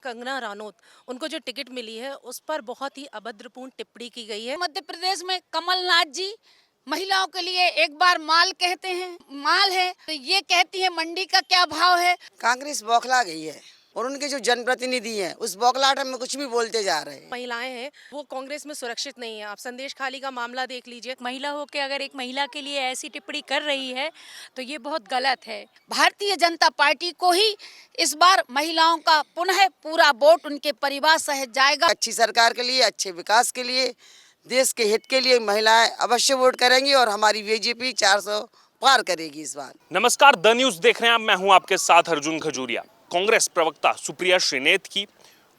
कंगना रानौत उनको जो टिकट मिली है उस पर बहुत ही अभद्रपूर्ण टिप्पणी की गई है। मध्य प्रदेश में कमलनाथ जी महिलाओं के लिए एक बार माल कहते हैं, माल है तो ये कहती है मंडी का क्या भाव है। कांग्रेस बौखला गई है और उनके जो जनप्रतिनिधि हैं उस बौखलाहट में कुछ भी बोलते जा रहे हैं। महिलाएं हैं वो कांग्रेस में सुरक्षित नहीं है। आप संदेश खाली का मामला देख लीजिए। महिला होकर अगर एक महिला के लिए ऐसी टिप्पणी कर रही है तो ये बहुत गलत है। भारतीय जनता पार्टी को ही इस बार महिलाओं का पुनः पूरा वोट उनके परिवार सहित जाएगा। अच्छी सरकार के लिए, अच्छे विकास के लिए, देश के हित के लिए महिलाएं अवश्य वोट करेंगी और हमारी बीजेपी 400 पार करेगी इस बार। नमस्कार, द न्यूज देख रहे हैं आप। मैं हूं आपके साथ अर्जुन खजूरिया। कांग्रेस प्रवक्ता सुप्रिया श्रीनेत की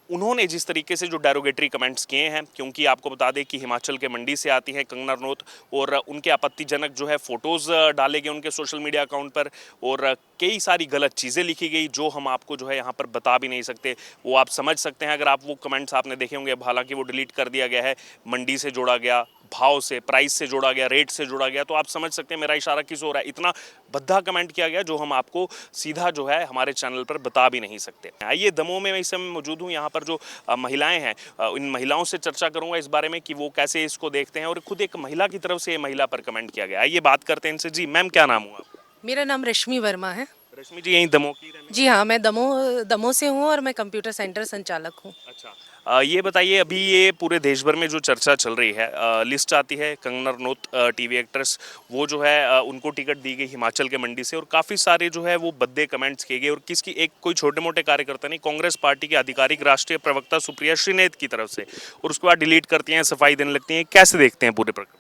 उन्होंने जिस तरीके से जो डेरोगेटरी कमेंट्स किए हैं, क्योंकि आपको बता दें कि हिमाचल के मंडी से आती हैं कंगना रनौत और उनके आपत्तिजनक जो है फोटोज़ डाले गए उनके सोशल मीडिया अकाउंट पर और कई सारी गलत चीज़ें लिखी गई जो हम आपको जो है यहाँ पर बता भी नहीं सकते। वो आप समझ सकते हैं अगर आप वो कमेंट्स आपने देखे होंगे। हालांकि वो डिलीट कर दिया गया है, मंडी से जोड़ा गया, भाव से, प्राइस से जोड़ा गया, रेट से जोड़ा गया, तो आप समझ सकते हैं मेरा इशारा किस हो रहा है। इतना भद्दा कमेंट किया गया जो हम आपको सीधा जो है हमारे चैनल पर बता भी नहीं सकते। आइए, दमोह में मैं इस समय मौजूद हूँ। यहाँ पर जो महिलाएं हैं, इन महिलाओं से चर्चा करूंगा इस बारे में कि वो कैसे इसको देखते हैं और खुद एक महिला की तरफ से महिला पर कमेंट किया गया। आइए बात करते हैं इनसे। जी मैम, क्या नाम हुआ आपका? मेरा नाम रश्मि वर्मा है। रश्मि जी, यहीं दमोह की रहने? जी हाँ, मैं दमोह से हूँ और मैं कंप्यूटर सेंटर संचालक हूँ। अच्छा, ये बताइए, अभी ये पूरे देश भर में जो चर्चा चल रही है, लिस्ट आती है कंगना रनौत टीवी एक्ट्रेस, वो जो है उनको टिकट दी गई हिमाचल के मंडी से और काफ़ी सारे जो है वो भद्दे कमेंट्स किए गए और किसकी, एक कोई छोटे मोटे कार्यकर्ता नहीं, कांग्रेस पार्टी के आधिकारिक राष्ट्रीय प्रवक्ता सुप्रिया श्रीनेत की तरफ से, और उसके बाद डिलीट करती हैं, सफाई देने लगती हैं। कैसे देखते हैं पूरे प्रकरण?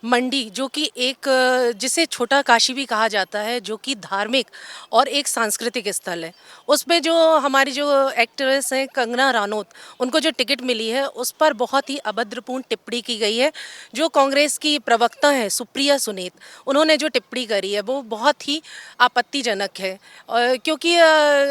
मंडी जो कि एक जिसे छोटा काशी भी कहा जाता है, जो कि धार्मिक और एक सांस्कृतिक स्थल है, उसमें जो हमारी जो एक्ट्रेस हैं कंगना रानौत, उनको जो टिकट मिली है उस पर बहुत ही अभद्रपूर्ण टिप्पणी की गई है। जो कांग्रेस की प्रवक्ता हैं सुप्रिया सुनेत, उन्होंने जो टिप्पणी करी है वो बहुत ही आपत्तिजनक है। क्योंकि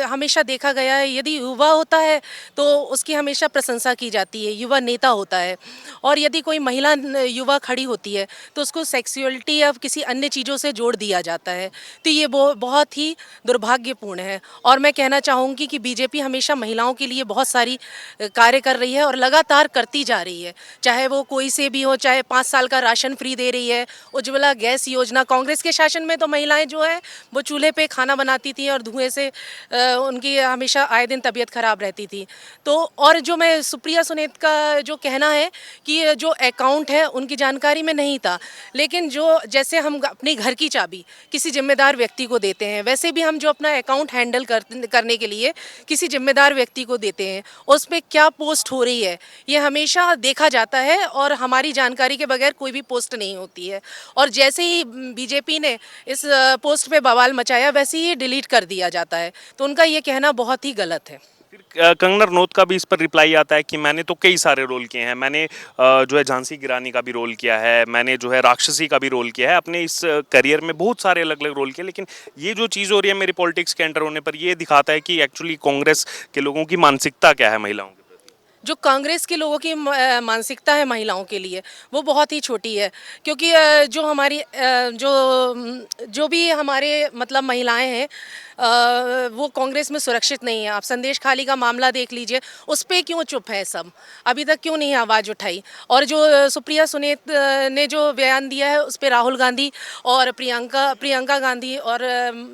हमेशा देखा गया है यदि युवा होता है तो उसकी हमेशा प्रशंसा की जाती है, युवा नेता होता है, और यदि कोई महिला युवा खड़ी होती है तो उसको सेक्सुअलिटी या किसी अन्य चीज़ों से जोड़ दिया जाता है। तो ये बहुत ही दुर्भाग्यपूर्ण है। और मैं कहना चाहूँगी कि बीजेपी हमेशा महिलाओं के लिए बहुत सारी कार्य कर रही है और लगातार करती जा रही है, चाहे वो कोई से भी हो, चाहे 5 साल का राशन फ्री दे रही है, उज्ज्वला गैस योजना। कांग्रेस के शासन में तो महिलाएं जो है वो चूल्हे पे खाना बनाती थी और धुएं से उनकी हमेशा आए दिन तबीयत खराब रहती थी। तो और जो मैं सुप्रिया सुनेत का जो कहना है कि जो अकाउंट है उनकी जानकारी में नहीं था, लेकिन जो जैसे हम अपने घर की चाबी किसी जिम्मेदार व्यक्ति को देते हैं, वैसे भी हम जो अपना अकाउंट हैंडल करने के लिए किसी जिम्मेदार व्यक्ति को देते हैं, उस पर क्या पोस्ट हो रही है ये हमेशा देखा जाता है और हमारी जानकारी के बगैर कोई भी पोस्ट नहीं होती है। और जैसे ही बीजेपी ने इस पोस्ट पे बवाल मचाया वैसे ही डिलीट कर दिया जाता है। तो उनका ये कहना बहुत ही गलत है। फिर कंगना रनौत का भी इस पर रिप्लाई आता है कि मैंने तो कई सारे रोल किए हैं, मैंने जो है झांसी गिरानी का भी रोल किया है, मैंने जो है राक्षसी का भी रोल किया है, अपने इस करियर में बहुत सारे अलग अलग रोल किए। लेकिन ये जो चीज़ हो रही है मेरे पॉलिटिक्स के एंटर होने पर, ये दिखाता है कि एक्चुअली कांग्रेस के लोगों की मानसिकता क्या है महिलाओं के प्रति। जो कांग्रेस के लोगों की मानसिकता है महिलाओं के लिए वो बहुत ही छोटी है। क्योंकि जो हमारी जो भी हमारे मतलब महिलाएं हैं वो कांग्रेस में सुरक्षित नहीं है। आप संदेश खाली का मामला देख लीजिए, उस पर क्यों चुप है सब, अभी तक क्यों नहीं आवाज़ उठाई। और जो सुप्रिया सुनेत ने जो बयान दिया है उस पर राहुल गांधी और प्रियंका गांधी और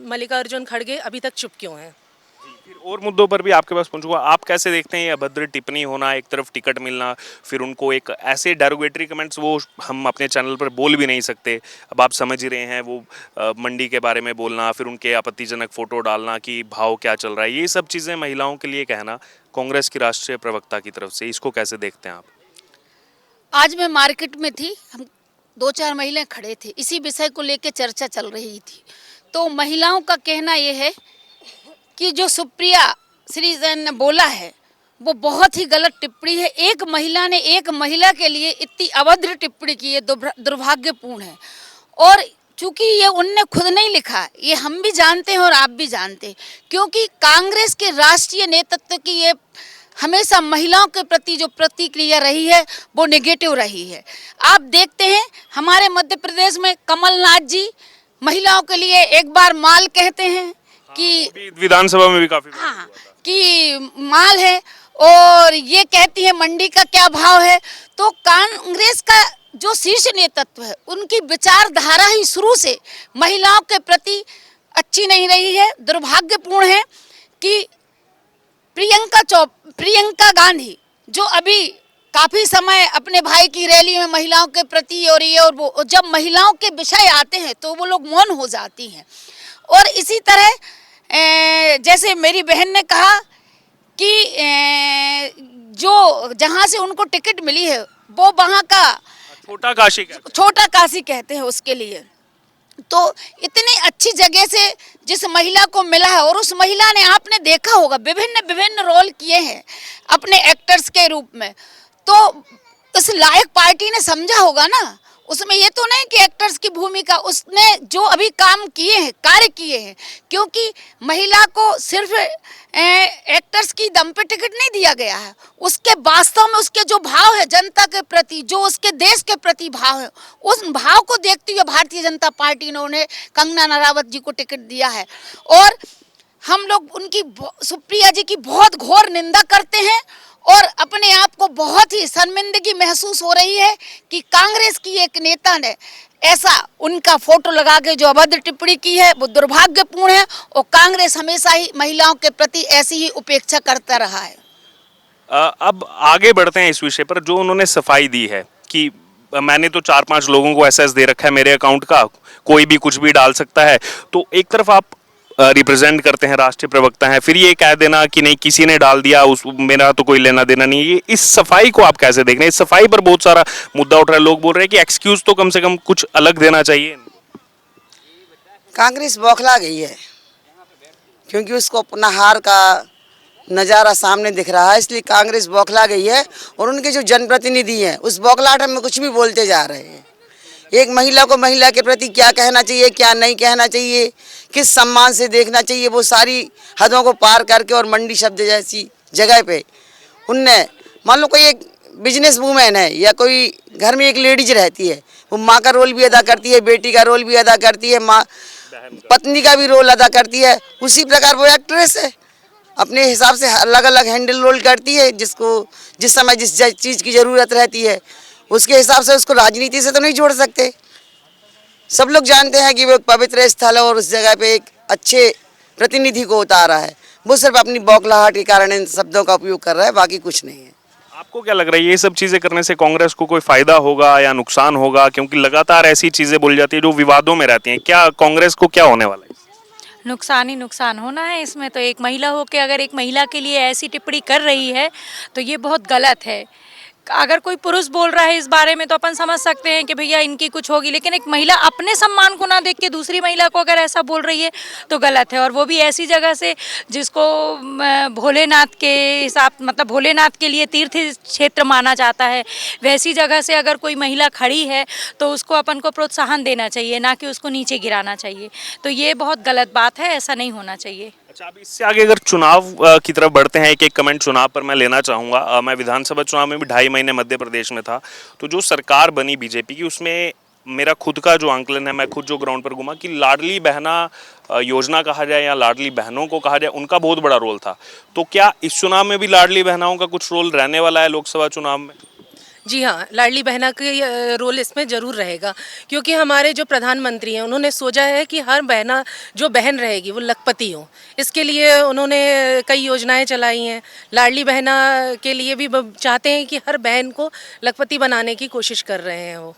मल्लिकार्जुन खड़गे अभी तक चुप क्यों हैं। फिर और मुद्दों पर भी आपके पास पहुंचूंगा। आप कैसे देखते हैं ये अभद्र टिप्पणी होना, एक तरफ टिकट मिलना, फिर उनको एक ऐसे डेरोगेटरी कमेंट्स, वो हम अपने चैनल पर बोल भी नहीं सकते। अब आप समझ ही रहे हैं, वो मंडी के बारे में बोलना, फिर उनके आपत्तिजनक फोटो डालना कि भाव क्या चल रहा है, ये सब चीज़ें महिलाओं के लिए कहना कांग्रेस की राष्ट्रीय प्रवक्ता की तरफ से, इसको कैसे देखते हैं आप? आज मैं मार्केट में थी, हम 2-4 महिलाएं खड़े थे, इसी विषय को लेकर चर्चा चल रही थी। तो महिलाओं का कहना यह है कि जो सुप्रिया श्रीजन ने बोला है वो बहुत ही गलत टिप्पणी है। एक महिला ने एक महिला के लिए इतनी अभद्र टिप्पणी की है, दुर्भाग्यपूर्ण है। और चूंकि ये उनने खुद नहीं लिखा, ये हम भी जानते हैं और आप भी जानते हैं, क्योंकि कांग्रेस के राष्ट्रीय नेतृत्व की ये हमेशा महिलाओं के प्रति जो प्रतिक्रिया रही है वो नेगेटिव रही है। आप देखते हैं हमारे मध्य प्रदेश में कमलनाथ जी महिलाओं के लिए एक बार माल कहते हैं कि विधानसभा में भी काफी हाँ, कि माल है और ये कहती है मंडी का क्या भाव है। तो कांग्रेस का जो शीर्ष नेतृत्व है उनकी विचारधारा ही शुरू से महिलाओं के प्रति अच्छी नहीं रही है। दुर्भाग्यपूर्ण है कि प्रियंका गांधी जो अभी काफी समय अपने भाई की रैली में महिलाओं के प्रति और ये और वो, जब महिलाओं के विषय आते हैं तो वो लोग मौन हो जाती हैं। और इसी तरह जैसे मेरी बहन ने कहा कि जो जहाँ से उनको टिकट मिली है वो वहाँ का छोटा काशी कहते हैं उसके लिए। तो इतनी अच्छी जगह से जिस महिला को मिला है और उस महिला ने, आपने देखा होगा, विभिन्न रोल किए हैं अपने एक्टर्स के रूप में, तो इस लायक पार्टी ने समझा होगा ना। उसमें ये तो नहीं कि एक्टर्स की भूमिका, उसने जो अभी काम किए हैं, कार्य किए हैं, क्योंकि महिला को सिर्फ एक्टर्स की दम पे टिकट नहीं दिया गया है, उसके वास्तव में उसके जो भाव है जनता के प्रति, जो उसके देश के प्रति भाव है, उस भाव को देखते हुए भारतीय जनता पार्टी ने उन्हें, कंगना रनावत जी को टिकट दिया है। और हम लोग उनकी, सुप्रिया जी की बहुत घोर निंदा करते हैं और अपने आप को बहुत ही शर्मिंदगी महसूस हो रही है कि कांग्रेस की एक नेता ने ऐसा उनका फोटो लगा के जो अभद्र टिप्पणी की है वो दुर्भाग्यपूर्ण है। और कांग्रेस हमेशा ही महिलाओं के प्रति ऐसी ही उपेक्षा करता रहा है। अब आगे बढ़ते हैं इस विषय पर। जो उन्होंने सफाई दी है कि मैंने तो 4-5 लोगों को एसएस दे रखा है मेरे अकाउंट का, कोई भी कुछ भी डाल सकता है, तो एक तरफ आप रिप्रेजेंट करते हैं, राष्ट्रीय प्रवक्ता हैं, फिर ये कह देना कि नहीं किसी ने डाल दिया, उस मेरा तो कोई लेना देना नहीं। ये इस सफाई को आप कैसे देख रहे हैं? इस सफाई पर बहुत सारा मुद्दा उठ रहा है, लोग बोल रहे हैं कि एक्सक्यूज तो कम से कम कुछ अलग देना चाहिए। कांग्रेस बौखला गई है क्योंकि उसको अपना हार का नज़ारा सामने दिख रहा है, इसलिए कांग्रेस बौखला गई है। और उनके जो जनप्रतिनिधि हैं उस बौखलाहट में कुछ भी बोलते जा रहे हैं। एक महिला को महिला के प्रति क्या कहना चाहिए, क्या नहीं कहना चाहिए, किस सम्मान से देखना चाहिए, वो सारी हदों को पार करके और मंडी शब्द जैसी जगह पे उनने, मान लो कोई एक बिजनेस वूमेन है या कोई घर में एक लेडीज रहती है, वो माँ का रोल भी अदा करती है, बेटी का रोल भी अदा करती है, माँ पत्नी का भी रोल अदा करती है। उसी प्रकार वो एक्ट्रेस है, अपने हिसाब से अलग अलग हैंडल रोल करती है, जिसको जिस समय जिस चीज़ की ज़रूरत रहती है उसके हिसाब से उसको राजनीति से तो नहीं जोड़ सकते। सब लोग जानते हैं कि वो एक पवित्र स्थल है और उस जगह पे एक अच्छे प्रतिनिधि को उतारा है। वो सिर्फ अपनी बौखलाहट के कारण इन शब्दों का उपयोग कर रहा है, बाकी कुछ नहीं है। आपको क्या लग रहा है ये सब चीजें करने से कांग्रेस को कोई फायदा होगा या नुकसान होगा? क्योंकि लगातार ऐसी चीजें बोली जाती है जो विवादों में रहती हैं। क्या कांग्रेस को क्या होने वाला है? नुकसान ही नुकसान होना है इसमें। तो एक महिला होकर अगर एक महिला के लिए ऐसी टिप्पणी कर रही है तो ये बहुत गलत है। अगर कोई पुरुष बोल रहा है इस बारे में तो अपन समझ सकते हैं कि भैया इनकी कुछ होगी, लेकिन एक महिला अपने सम्मान को ना देख के दूसरी महिला को अगर ऐसा बोल रही है तो गलत है। और वो भी ऐसी जगह से जिसको भोलेनाथ के हिसाब, मतलब भोलेनाथ के लिए तीर्थ क्षेत्र माना जाता है, वैसी जगह से अगर कोई महिला खड़ी है तो उसको अपन को प्रोत्साहन देना चाहिए, ना कि उसको नीचे गिराना चाहिए। तो ये बहुत गलत बात है, ऐसा नहीं होना चाहिए। अच्छा, अब इससे आगे अगर चुनाव की तरफ बढ़ते हैं, एक कमेंट चुनाव पर मैं लेना चाहूँगा। मैं विधानसभा चुनाव में भी 2.5 महीने मध्य प्रदेश में था, तो जो सरकार बनी बीजेपी की उसमें मेरा खुद का जो आंकलन है, मैं खुद जो ग्राउंड पर घूमा, कि लाडली बहना योजना कहा जाए या लाडली बहनों को कहा जाए, उनका बहुत बड़ा रोल था। तो क्या इस चुनाव में भी लाडली बहनाओं का कुछ रोल रहने वाला है लोकसभा चुनाव में? जी हाँ, लाडली बहना का रोल इसमें ज़रूर रहेगा, क्योंकि हमारे जो प्रधानमंत्री हैं उन्होंने सोचा है कि हर बहना जो बहन रहेगी वो लखपति हो। इसके लिए उन्होंने कई योजनाएं चलाई हैं। लाडली बहना के लिए भी चाहते हैं कि हर बहन को लखपति बनाने की कोशिश कर रहे हैं वो।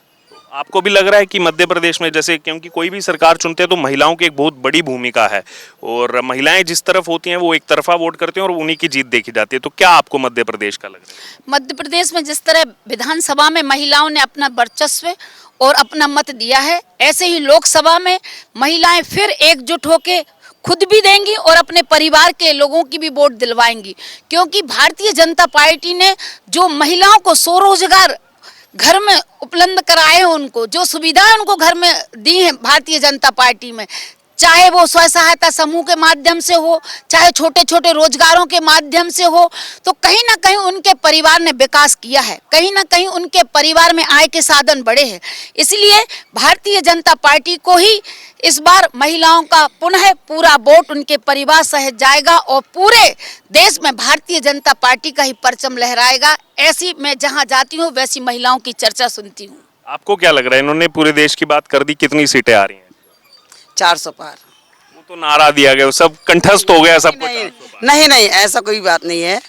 आपको भी लग रहा है कि मध्य प्रदेश में, जैसे क्योंकि कोई भी सरकार चुनते हैं तो महिलाओं की एक बहुत बड़ी भूमिका है और महिलाएं जिस तरफ होती हैं वो एक तरफा वोट करती हैं और उन्हीं की जीत देखी जाती है, तो क्या आपको मध्य प्रदेश का लग रहा है? मध्य प्रदेश में जिस तरह विधानसभा में महिलाओं ने अपना वर्चस्व और अपना मत दिया है, ऐसे ही लोकसभा में महिलाएं फिर एकजुट होकर खुद भी देंगी और अपने परिवार के लोगों की भी वोट दिलवाएंगी। क्योंकि भारतीय जनता पार्टी ने जो महिलाओं को स्वरोजगार घर में उपलब्ध कराए हैं, उनको जो सुविधाएं उनको घर में दी हैं भारतीय जनता पार्टी में, चाहे वो स्व सहायता समूह के माध्यम से हो, चाहे छोटे छोटे रोजगारों के माध्यम से हो, तो कहीं ना कहीं उनके परिवार ने विकास किया है, कहीं ना कहीं उनके परिवार में आय के साधन बढ़े हैं। इसलिए भारतीय जनता पार्टी को ही इस बार महिलाओं का पुनः पूरा वोट उनके परिवार सहित जाएगा और पूरे देश में भारतीय जनता पार्टी का ही परचम लहराएगा। ऐसी मैं जहां जाती हूं वैसी महिलाओं की चर्चा सुनती हूं। आपको क्या लग रहा है, इन्होंने पूरे देश की बात कर दी, कितनी सीटें आ रही हैं? 400 पार। वो तो नारा दिया गया, सब कंठस्थ हो गया सबको। नहीं नहीं नहीं, ऐसा कोई बात नहीं है।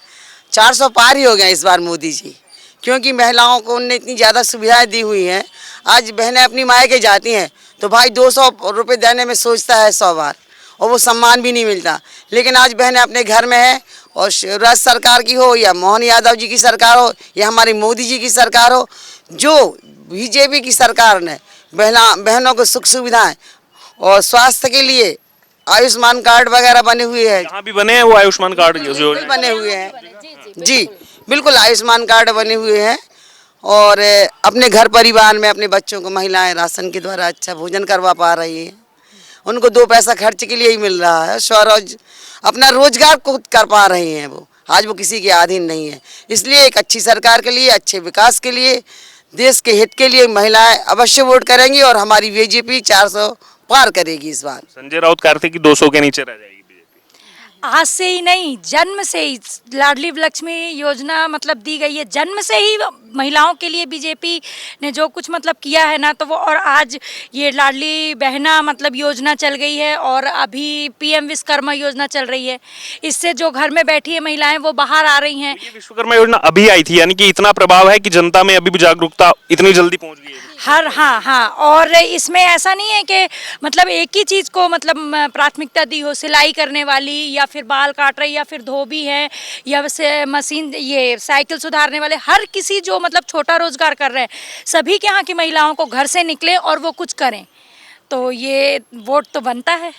400 पार ही हो गया इस बार मोदी जी, क्योंकि महिलाओं को उनने इतनी ज़्यादा सुविधाएं दी हुई हैं। आज बहनें अपनी मायके जाती हैं तो भाई 200 रुपये देने में सोचता है 100 बार, और वो सम्मान भी नहीं मिलता। लेकिन आज बहनें अपने घर में है, और राज्य सरकार की हो या मोहन यादव जी की सरकार हो या हमारी मोदी जी की सरकार हो, जो बीजेपी की सरकार ने बहनों को सुख सुविधाएं और स्वास्थ्य के लिए आयुष्मान कार्ड वगैरह बने हुए हैं। यहाँ भी बने हैं वो आयुष्मान कार्ड जो बिल्कुल बने हुए हैं जी, बिल्कुल आयुष्मान कार्ड बने हुए हैं। और अपने घर परिवार में अपने बच्चों को महिलाएं राशन के द्वारा अच्छा भोजन करवा पा रही हैं। उनको 2 पैसा खर्च के लिए ही मिल रहा है, स्वरोज अपना रोजगार खुद कर पा रही हैं। वो आज वो किसी के अधीन नहीं है। इसलिए एक अच्छी सरकार के लिए, अच्छे विकास के लिए, देश के हित के लिए महिलाएं अवश्य वोट करेंगी और हमारी बीजेपी 400 पार करेगी इस बार। संजय राउत कह रहे थे कि 200 के नीचे रह जाएगी बीजेपी। आज से ही नहीं, जन्म से ही लाडली लक्ष्मी योजना मतलब दी गई है। जन्म से ही महिलाओं के लिए बीजेपी ने जो कुछ मतलब किया है ना, तो वो, और आज ये लाडली बहना मतलब योजना चल गई है, और अभी पीएम विश्वकर्मा योजना चल रही है। इससे जो घर में बैठी है महिलाएं वो बाहर आ रही हैं। ये विश्वकर्मा योजना अभी आई थी, यानी कि इतना प्रभाव है कि जनता में अभी भी जागरूकता इतनी जल्दी पहुंच गई है। हाँ, और इसमें ऐसा नहीं है कि मतलब एक ही चीज़ को मतलब प्राथमिकता दी हो, सिलाई करने वाली या फिर बाल काट रही या फिर धोबी है या वैसे मशीन, ये साइकिल सुधारने वाले, हर किसी जो मतलब छोटा रोजगार कर रहे हैं, सभी के यहाँ की महिलाओं को घर से निकले और वो कुछ करें, तो ये वोट तो बनता है।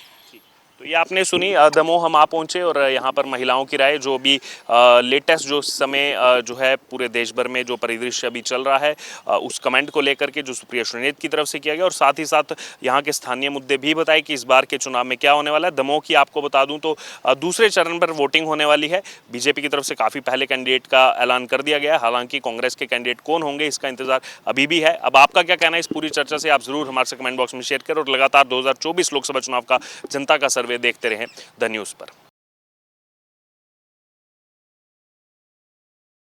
तो ये आपने सुनी, दमोह हम आ पहुंचे और यहाँ पर महिलाओं की राय, जो अभी लेटेस्ट जो समय जो है पूरे देश भर में जो परिदृश्य अभी चल रहा है, उस कमेंट को लेकर के जो सुप्रिया श्रीनेत की तरफ से किया गया, और साथ ही साथ यहाँ के स्थानीय मुद्दे भी बताए कि इस बार के चुनाव में क्या होने वाला है। दमोह की आपको बता दूं तो दूसरे चरण पर वोटिंग होने वाली है। बीजेपी की तरफ से काफ़ी पहले कैंडिडेट का ऐलान कर दिया गया है, हालांकि कांग्रेस के कैंडिडेट कौन होंगे इसका इंतजार अभी भी है। अब आपका क्या कहना है इस पूरी चर्चा से, आप जरूर हमारे से कमेंट बॉक्स में शेयर करें, और लगातार 2024 लोकसभा चुनाव का जनता का सर्वे देखते रहें द न्यूज़ पर।